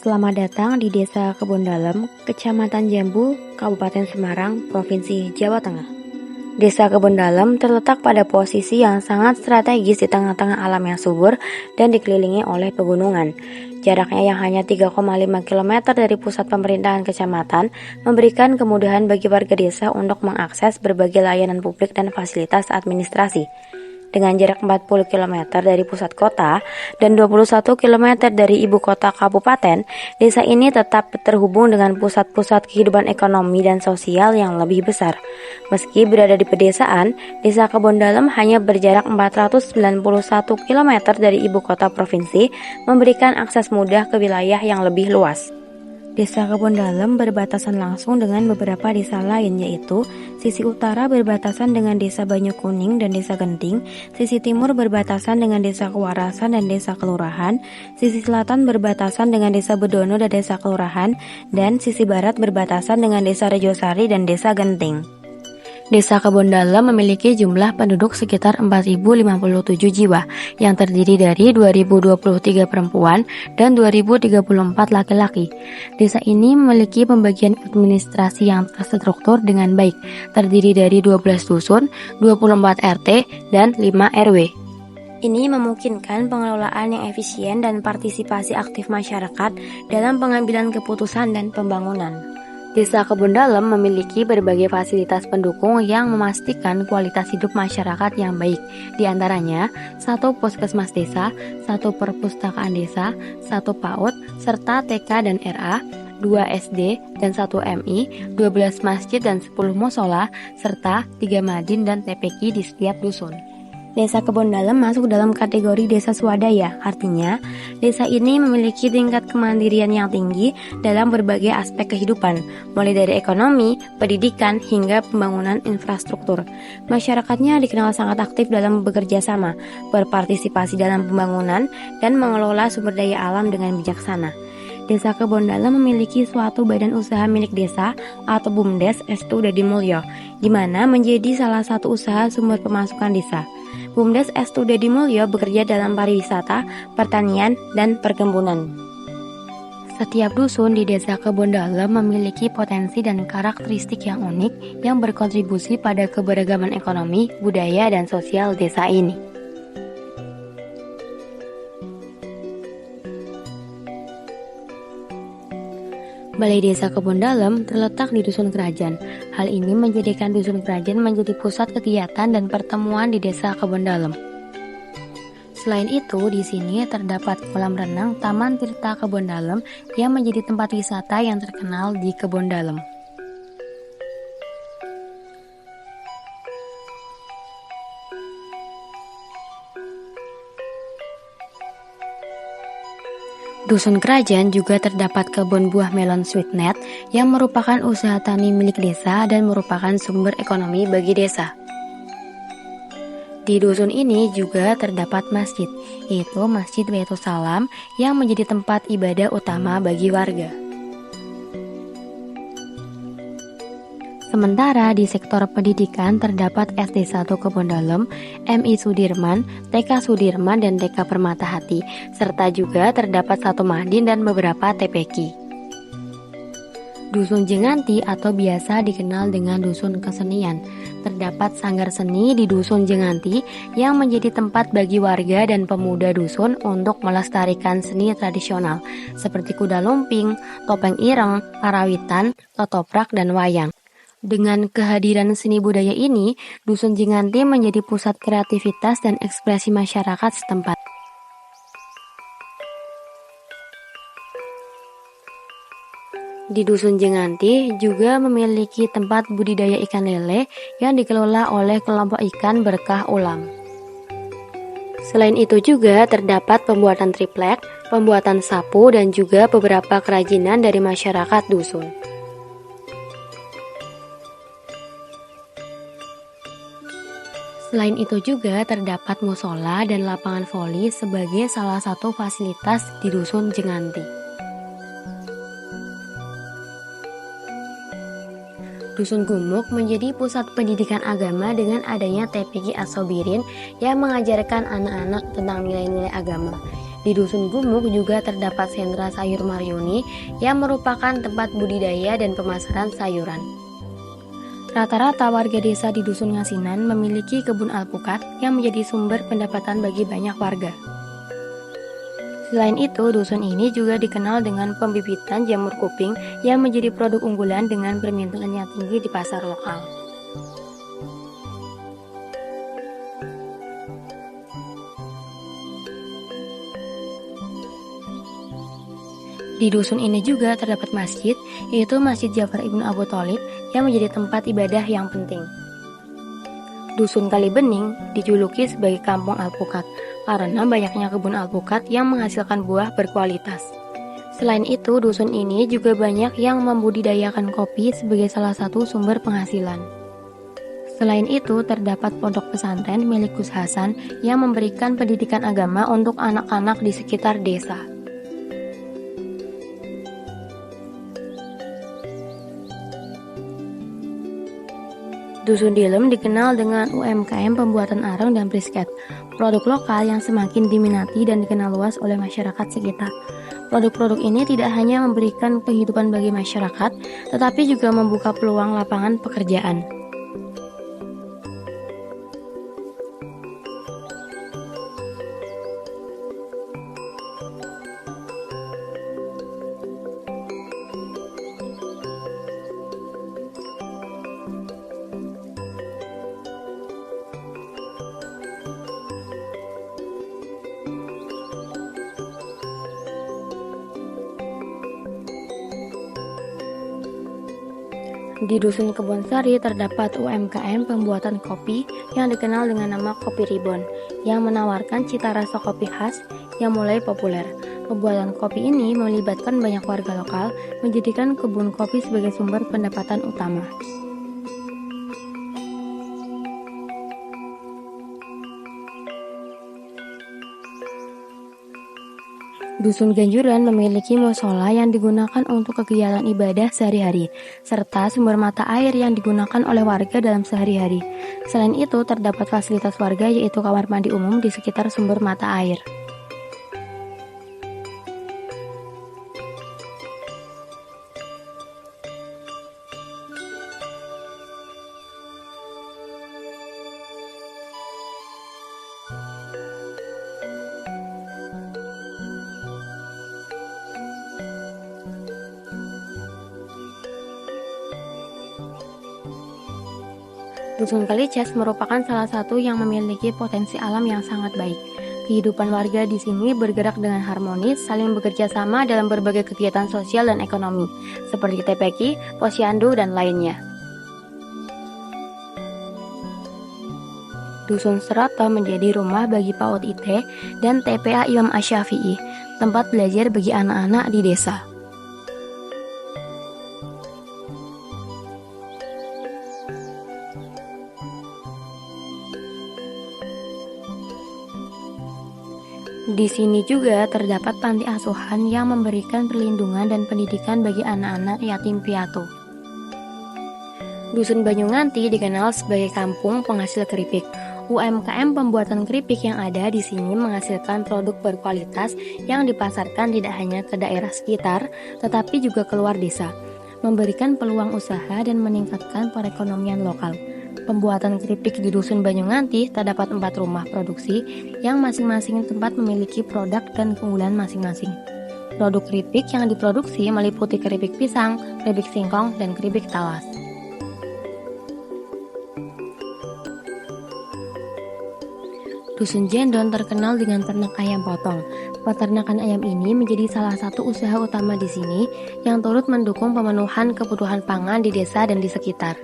Selamat datang di Desa Kebondalem, Kecamatan Jambu, Kabupaten Semarang, Provinsi Jawa Tengah. Desa Kebondalem terletak pada posisi yang sangat strategis di tengah-tengah alam yang subur dan dikelilingi oleh pegunungan. Jaraknya yang hanya 3,5 km dari pusat pemerintahan kecamatan memberikan kemudahan bagi warga desa untuk mengakses berbagai layanan publik dan fasilitas administrasi. Dengan jarak 40 km dari pusat kota dan 21 km dari ibu kota kabupaten, desa ini tetap terhubung dengan pusat-pusat kehidupan ekonomi dan sosial yang lebih besar. Meski berada di pedesaan, Desa Kebondalem hanya berjarak 491 km dari ibu kota provinsi, memberikan akses mudah ke wilayah yang lebih luas. Desa Kebondalem berbatasan langsung dengan beberapa desa lain, yaitu sisi utara berbatasan dengan Desa Banyukuning dan Desa Genting, sisi timur berbatasan dengan Desa Kewarasan dan Desa Kelurahan, sisi selatan berbatasan dengan Desa Bedono dan Desa Kelurahan, dan sisi barat berbatasan dengan Desa Rejosari dan Desa Genting. Desa Kebondalem memiliki jumlah penduduk sekitar 4.057 jiwa yang terdiri dari 2.023 perempuan dan 2.034 laki-laki. Desa ini memiliki pembagian administrasi yang terstruktur dengan baik, terdiri dari 12 dusun, 24 RT, dan 5 RW. Ini memungkinkan pengelolaan yang efisien dan partisipasi aktif masyarakat dalam pengambilan keputusan dan pembangunan. Desa Kebondalem memiliki berbagai fasilitas pendukung yang memastikan kualitas hidup masyarakat yang baik. Di antaranya, 1 puskesmas desa, 1 perpustakaan desa, 1 PAUD, serta TK dan RA, 2 SD dan 1 MI, 12 masjid dan 10 musola, serta 3 madin dan TPQ di setiap dusun. Desa Kebondalem masuk dalam kategori desa swadaya, artinya desa ini memiliki tingkat kemandirian yang tinggi dalam berbagai aspek kehidupan, mulai dari ekonomi, pendidikan, hingga pembangunan infrastruktur. Masyarakatnya dikenal sangat aktif dalam bekerja sama, berpartisipasi dalam pembangunan, dan mengelola sumber daya alam dengan bijaksana. Desa Kebondalem memiliki suatu badan usaha milik desa atau BUMDes Estu Dadimulyo, di mana menjadi salah satu usaha sumber pemasukan desa. BUMDes Estu Dadimulyo bekerja dalam pariwisata, pertanian, dan perkebunan. Setiap dusun di Desa Kebondalem memiliki potensi dan karakteristik yang unik yang berkontribusi pada keberagaman ekonomi, budaya, dan sosial desa ini. Balai Desa Kebondalem terletak di Dusun Kerajaan. Hal ini menjadikan Dusun Kerajaan menjadi pusat kegiatan dan pertemuan di Desa Kebondalem. Selain itu, di sini terdapat kolam renang Taman Tirta Kebondalem yang menjadi tempat wisata yang terkenal di Kebondalem. Dusun Kerajaan juga terdapat kebun buah melon sweetnet yang merupakan usaha tani milik desa dan merupakan sumber ekonomi bagi desa. Di dusun ini juga terdapat masjid, yaitu Masjid Baitus Salam yang menjadi tempat ibadah utama bagi warga. Sementara di sektor pendidikan terdapat SD 1 Kebondalem, MI Sudirman, TK Sudirman, dan TK Permata Hati, serta juga terdapat 1 madin dan beberapa TPQ. Dusun Jenganti atau biasa dikenal dengan Dusun Kesenian. Terdapat sanggar seni di Dusun Jenganti yang menjadi tempat bagi warga dan pemuda dusun untuk melestarikan seni tradisional seperti kuda lumping, topeng ireng, karawitan, ketoprak, dan wayang. Dengan kehadiran seni budaya ini, Dusun Jenganti menjadi pusat kreativitas dan ekspresi masyarakat setempat. Di Dusun Jenganti juga memiliki tempat budidaya ikan lele yang dikelola oleh kelompok ikan Berkah Ulam. Selain itu juga terdapat pembuatan triplek, pembuatan sapu, dan juga beberapa kerajinan dari masyarakat dusun. Selain itu juga terdapat musola dan lapangan voli sebagai salah satu fasilitas di Dusun Jenganti. Dusun Gumuk menjadi pusat pendidikan agama dengan adanya TPQ As-Sobirin yang mengajarkan anak-anak tentang nilai-nilai agama. Di Dusun Gumuk juga terdapat sentra sayur Maryuni yang merupakan tempat budidaya dan pemasaran sayuran. Rata-rata warga desa di Dusun Ngasinan memiliki kebun alpukat yang menjadi sumber pendapatan bagi banyak warga. Selain itu, dusun ini juga dikenal dengan pembibitan jamur kuping yang menjadi produk unggulan dengan permintaan yang tinggi di pasar lokal. Di dusun ini juga terdapat masjid, yaitu Masjid Ja'far ibnu Abu Thalib yang menjadi tempat ibadah yang penting. Dusun Kalibening dijuluki sebagai kampung alpukat karena banyaknya kebun alpukat yang menghasilkan buah berkualitas. Selain itu, dusun ini juga banyak yang membudidayakan kopi sebagai salah satu sumber penghasilan. Selain itu, terdapat pondok pesantren milik Gus Hasan yang memberikan pendidikan agama untuk anak-anak di sekitar desa. Dusun Dilem dikenal dengan UMKM pembuatan areng dan brisket, produk lokal yang semakin diminati dan dikenal luas oleh masyarakat sekitar. Produk-produk ini tidak hanya memberikan kehidupan bagi masyarakat, tetapi juga membuka peluang lapangan pekerjaan. Di Dusun Kebonsari terdapat UMKM pembuatan kopi yang dikenal dengan nama Kopi Ribon yang menawarkan cita rasa kopi khas yang mulai populer. Pembuatan kopi ini melibatkan banyak warga lokal, menjadikan kebun kopi sebagai sumber pendapatan utama. Dusun Ganjuran memiliki musola yang digunakan untuk kegiatan ibadah sehari-hari, serta sumber mata air yang digunakan oleh warga dalam sehari-hari. Selain itu, terdapat fasilitas warga yaitu kamar mandi umum di sekitar sumber mata air. Dusun Kalicas merupakan salah satu yang memiliki potensi alam yang sangat baik. Kehidupan warga di sini bergerak dengan harmonis, saling bekerja sama dalam berbagai kegiatan sosial dan ekonomi, seperti TPQ, Posyandu, dan lainnya. Dusun Seroto menjadi rumah bagi PAUD IT dan TPA Imam Asy-Syafi'i, tempat belajar bagi anak-anak di desa. Di sini juga terdapat panti asuhan yang memberikan perlindungan dan pendidikan bagi anak-anak yatim piatu. Dusun Banyunganti dikenal sebagai kampung penghasil keripik. UMKM pembuatan keripik yang ada di sini menghasilkan produk berkualitas yang dipasarkan tidak hanya ke daerah sekitar, tetapi juga keluar desa, memberikan peluang usaha dan meningkatkan perekonomian lokal. Pembuatan keripik di Dusun Banyunganti terdapat 4 rumah produksi yang masing-masing tempat memiliki produk dan keunggulan masing-masing. Produk keripik yang diproduksi meliputi keripik pisang, keripik singkong, dan keripik talas. Dusun Jendon terkenal dengan ternak ayam potong. Peternakan ayam ini menjadi salah satu usaha utama di sini yang turut mendukung pemenuhan kebutuhan pangan di desa dan di sekitar.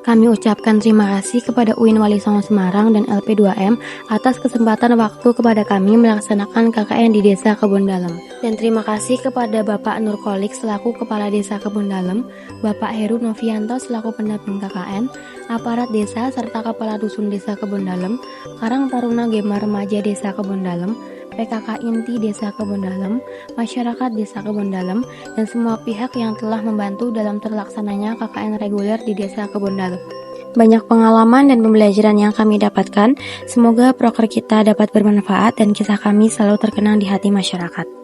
Kami ucapkan terima kasih kepada UIN Wali Songo Semarang dan LP2M atas kesempatan waktu kepada kami melaksanakan KKN di Desa Kebun Dalem. Dan terima kasih kepada Bapak Nur Kolik selaku Kepala Desa Kebun Dalem, Bapak Heru Novianto selaku pendamping KKN, aparat desa serta Kepala Dusun Desa Kebun Dalem, Karang Taruna Gema Remaja Desa Kebun Dalem, PKK Inti Desa Kebon Dalem, masyarakat Desa Kebon Dalem, dan semua pihak yang telah membantu dalam terlaksananya KKN reguler di Desa Kebon Dalem. Banyak pengalaman dan pembelajaran yang kami dapatkan. Semoga proker kita dapat bermanfaat dan kisah kami selalu terkenang di hati masyarakat.